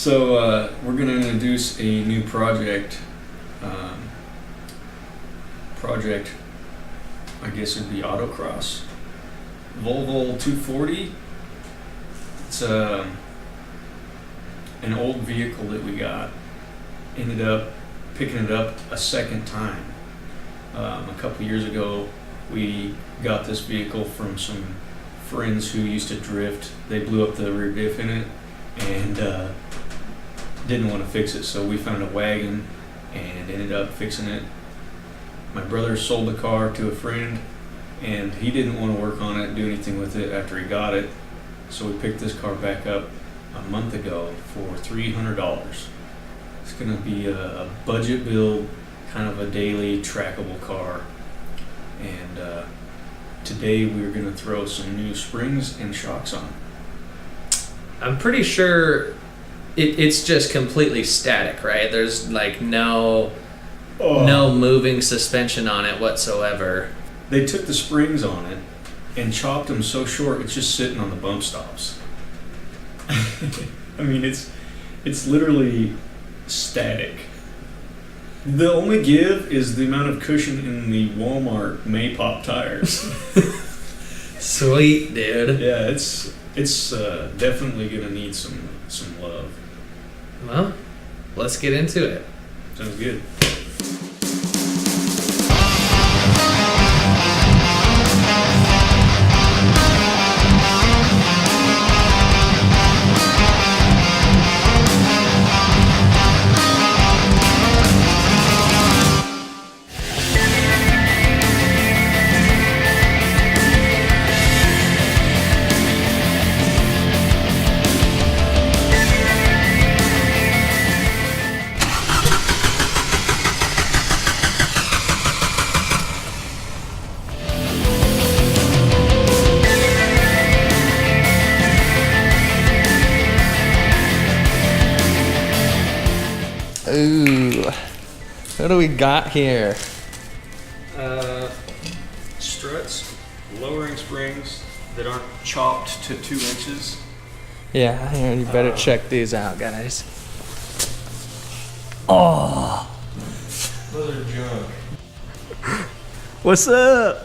So we're going to introduce a new project. I guess it'd be Autocross. Volvo 240. It's an old vehicle that we got. Ended up picking it up a second time. A couple years ago, we got this vehicle from some friends who used to drift. They blew up the rear diff in it and didn't want to fix it, so we found a wagon and ended up fixing it. My brother sold the car to a friend, and he didn't want to work on it, do anything with it after he got it, so we picked this car back up a month ago for $300. It's going to be a budget build, kind of a daily trackable car, and today we're going to throw some new springs and shocks on it. I'm pretty sure it's just completely static, right? There's like no moving suspension on it whatsoever. They took the springs on it and chopped them so short it's just sitting on the bump stops. I mean, it's literally static. The only give is the amount of cushion in the Walmart Maypop tires. Sweet, dude. Yeah, it's definitely gonna need some love. Well, let's get into it. Sounds good. Ooh, what do we got here? Struts, lowering springs that aren't chopped to 2 inches. Yeah, here, you better check these out, guys. Oh, Those are junk. What's up,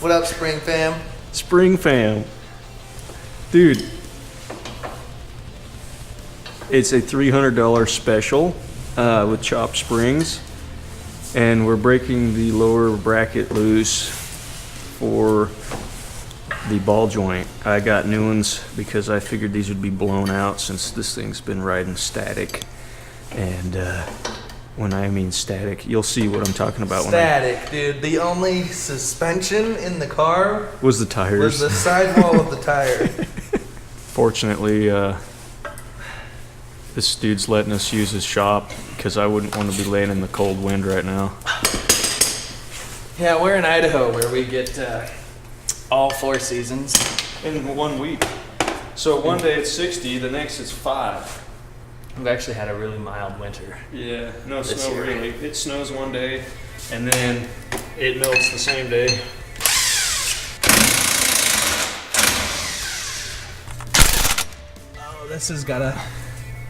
What up, Spring fam? Spring fam? Dude, it's a $300 special with chopped springs, and we're breaking the lower bracket loose for the ball joint. I got new ones because I figured these would be blown out since this thing's been riding static. And when I mean static, you'll see what I'm talking about. Static, dude. The only suspension in the car Was the tires. was the sidewall of the tire. Fortunately, this dude's letting us use his shop because I wouldn't want to be laying in the cold wind right now. yeah, we're in Idaho where we get all 4 seasons. In 1 week. So one day it's 60, the next it's 5. We've actually had a really mild winter. Yeah, no This snow year. really. It snows one day and then it melts the same day. Oh, this has got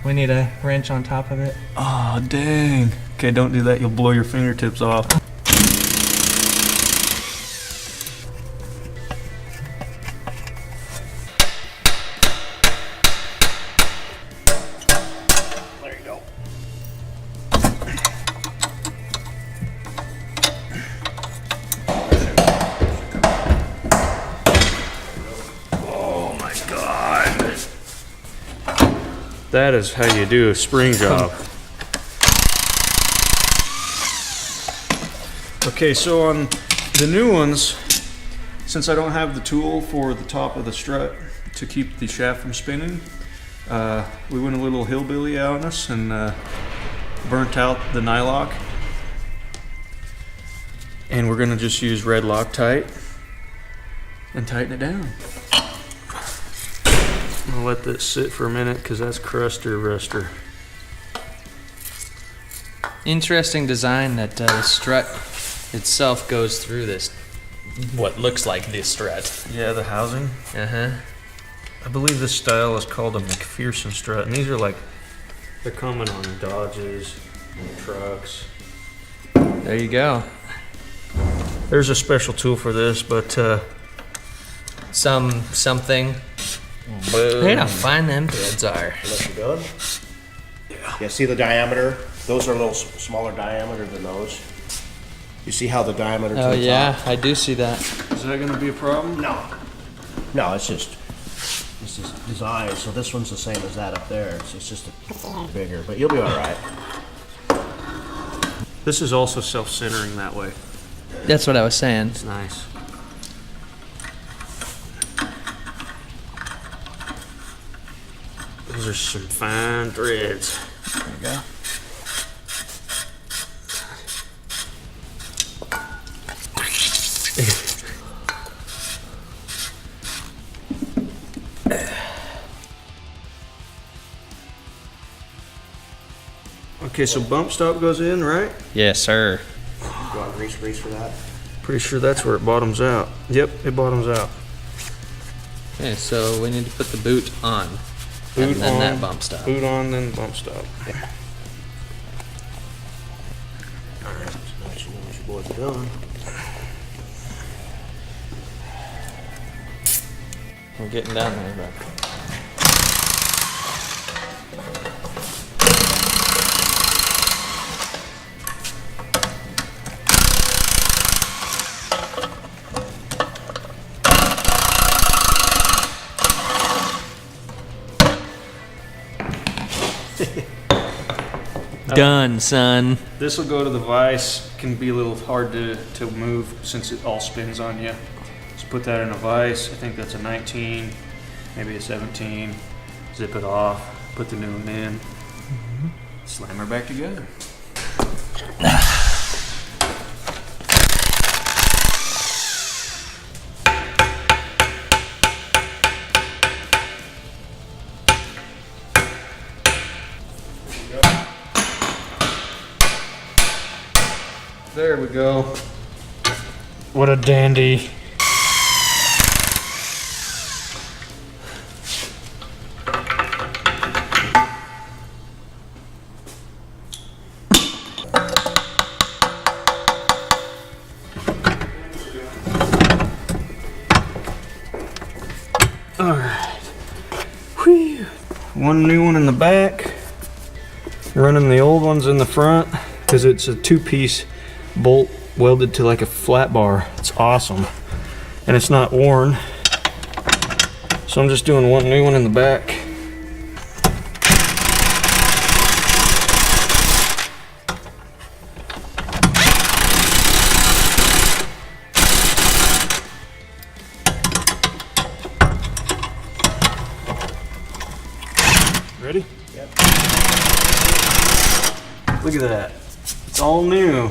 we need a wrench on top of it. Oh, dang. Okay, don't do that. You'll blow your fingertips off. There you go. Oh my God. That is how you do a spring job. Okay, so on the new ones, since I don't have the tool for the top of the strut to keep the shaft from spinning, we went a little hillbilly out on us and burnt out the nylock. And we're gonna just use red Loctite and tighten it down. I'll let this sit for a minute because that's cruster ruster. Interesting design that the strut itself goes through this, what looks like this strut. Yeah, the housing. Uh-huh. I believe this style is called a McPherson strut, and these are like They're coming on Dodges and trucks. There you go. There's a special tool for this, but Something. Look at how fine them beds are. Unless you're done. Yeah, see the diameter? Those are a little smaller diameter than those. You see how the diameter to Oh the yeah, top? I do see that. is that gonna be a problem? No. No, it's just design. So this one's the same as that up there. It's just bigger, but you'll be all right. This is also self-centering that way. That's what I was saying. It's nice. Those are some fine threads. There you go. Okay, so bump stop goes in, right? Yes, sir. You want grease for that? Pretty sure that's where it bottoms out. Yep, it bottoms out. Okay, so we need to put the boot on. Boot and then on, that bump stop. Boot on, then bump stop. Alright, so nice. You know what your boys are doing. We're getting down there, but. Done, son. This will go to the vise. Can be a little hard to move since it all spins on you. So put that in a vise. I think that's a 19, maybe a 17. Zip it off. Put the new one in. Slam her back together. There we go. What a dandy. All right. Whew. One new one in the back. Running the old ones in the front because it's a two-piece bolt welded to like a flat bar. It's awesome. And it's not worn. So I'm just doing one new one in the back. Ready? Yep. Look at that. It's all new.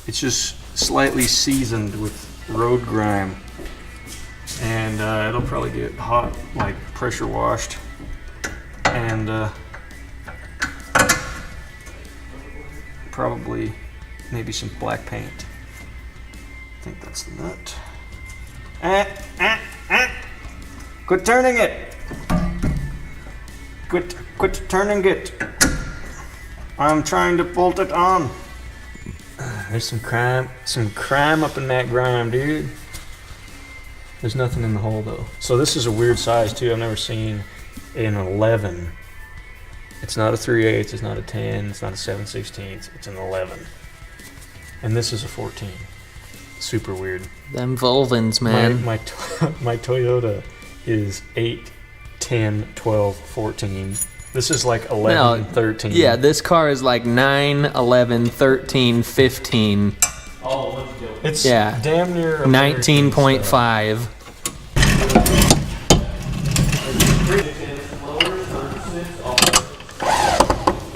It's just slightly seasoned with road grime. And it'll probably get hot, like pressure washed. And probably maybe some black paint. I think that's the nut. Quit turning it! Quit turning it. I'm trying to bolt it on. There's some crime up in that grime, dude. There's nothing in the hole though. So this is a weird size too. I've never seen an 11. It's not a 3/8, it's not a 10, it's not a 7/16, it's an 11. And this is a 14. Super weird. Them Volvins, man. My Toyota is 8, 10, 12, 14. This is like 11, 13. Yeah, this car is like 9, 11, 13, 15, It's yeah. damn near 19.5.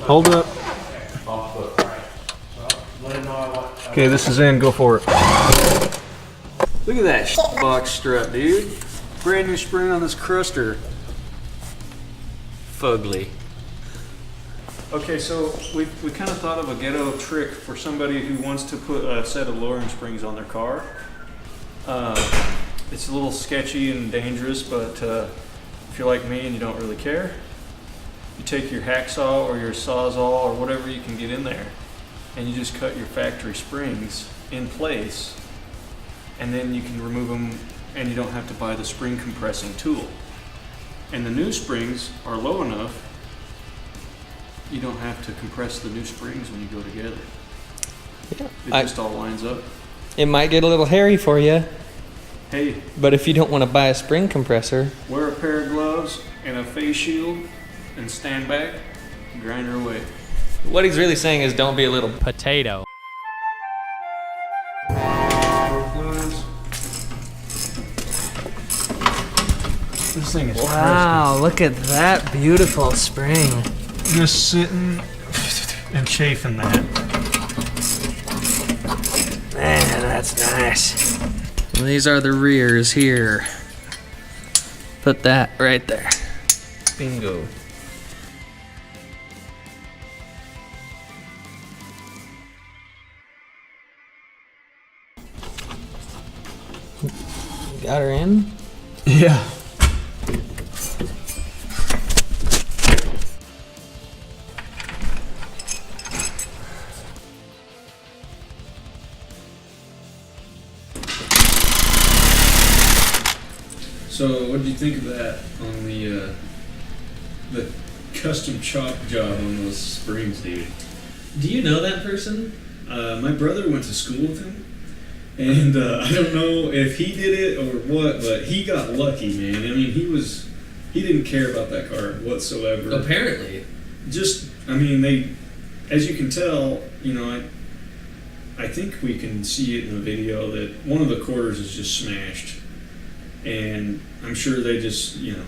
Hold up. Okay, this is in. Go for it. Look at that box strut, dude. Brand new spring on this cruster. Fugly. Okay, so we kind of thought of a ghetto trick for somebody who wants to put a set of lowering springs on their car. It's a little sketchy and dangerous, but if you're like me and you don't really care, you take your hacksaw or your sawzall or whatever you can get in there, and you just cut your factory springs in place, and then you can remove them, and you don't have to buy the spring compressing tool. And the new springs are low enough, you don't have to compress the new springs when you go together. Yeah. It just all lines up. It might get a little hairy for you, Hey, but if you don't want to buy a spring compressor, wear a pair of gloves and a face shield and stand back, grind her away. what he's really saying is don't be a little potato. This thing is Wow, look at that beautiful spring. just sitting and chafing that. Man, that's nice. These are the rears here. Put that right there. Bingo. Got her in? Yeah. So, what did you think of that on the custom chop job on those springs, dude? Do you know that person? My brother went to school with him, and I don't know if he did it or what, but he got lucky, man. I mean, he didn't care about that car whatsoever. Apparently. I mean, as you can tell, you know, I think we can see it in the video that one of the quarters is just smashed. And I'm sure they just, you know.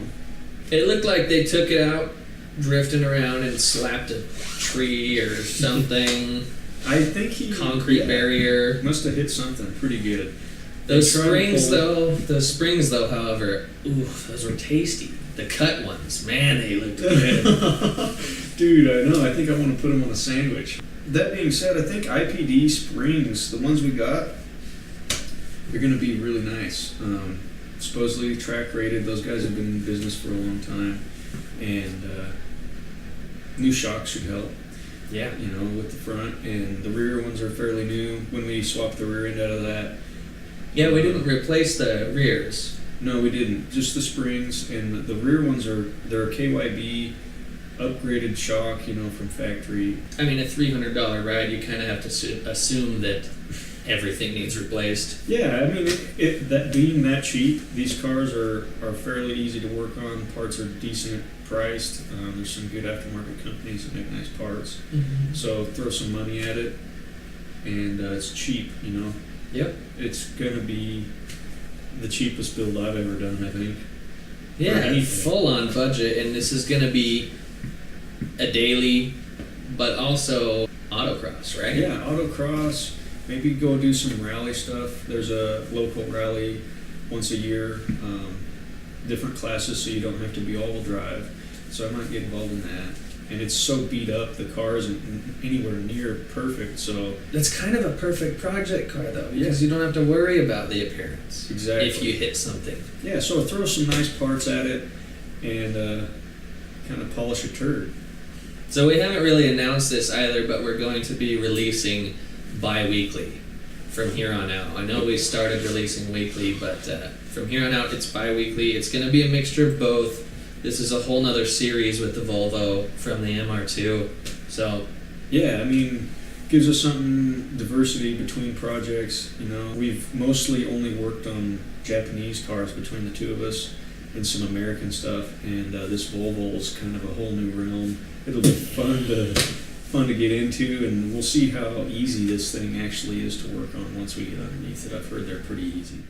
It looked like they took it out, drifting around, and slapped a tree or something. I think he Concrete barrier. must have hit something pretty good. Those They tried to springs though, however, ooh, those were tasty. The cut ones, man, they looked good. Dude, I know. I think I want to put them on a sandwich. That being said, I think IPD springs, the ones we got, they're going to be really nice. Supposedly track rated. Those guys have been in business for a long time, and new shocks should help. Yeah. You know, with the front, and the rear ones are fairly new. When we swapped the rear end out of that, Yeah, we didn't replace the rears. no, we didn't. Just the springs, and the rear ones they're a KYB upgraded shock. You know, from factory. I mean, a $300 ride, you kind of have to assume that everything needs replaced. Yeah, I mean, that being that cheap, these cars are fairly easy to work on. Parts are decent priced. There's some good aftermarket companies that make nice parts. So throw some money at it, and it's cheap. You know, Yep. it's gonna be the cheapest build I've ever done, I think. Yeah, anything. full on budget, and this is going to be a daily, but also autocross, right? Yeah, autocross. Maybe go do some rally stuff. There's a local rally once a year, different classes, so you don't have to be all-wheel drive. So I might get involved in that. And it's so beat up, the car isn't anywhere near perfect, so That's kind of a perfect project car, though, because you don't have to worry about the appearance. exactly. If you hit something. Yeah, so throw some nice parts at it and kind of polish a turd. So we haven't really announced this either, but we're going to be releasing bi-weekly from here on out. I know we started releasing weekly, but from here on out it's bi-weekly. It's going to be a mixture of both. This is a whole nother series with the Volvo from the MR2. So Yeah, I mean, gives us something, diversity between projects. You know, we've mostly only worked on Japanese cars between the two of us and some American stuff, and this Volvo is kind of a whole new realm. It'll be fun to get into, and we'll see how easy this thing actually is to work on once we get underneath it. I've heard they're pretty easy.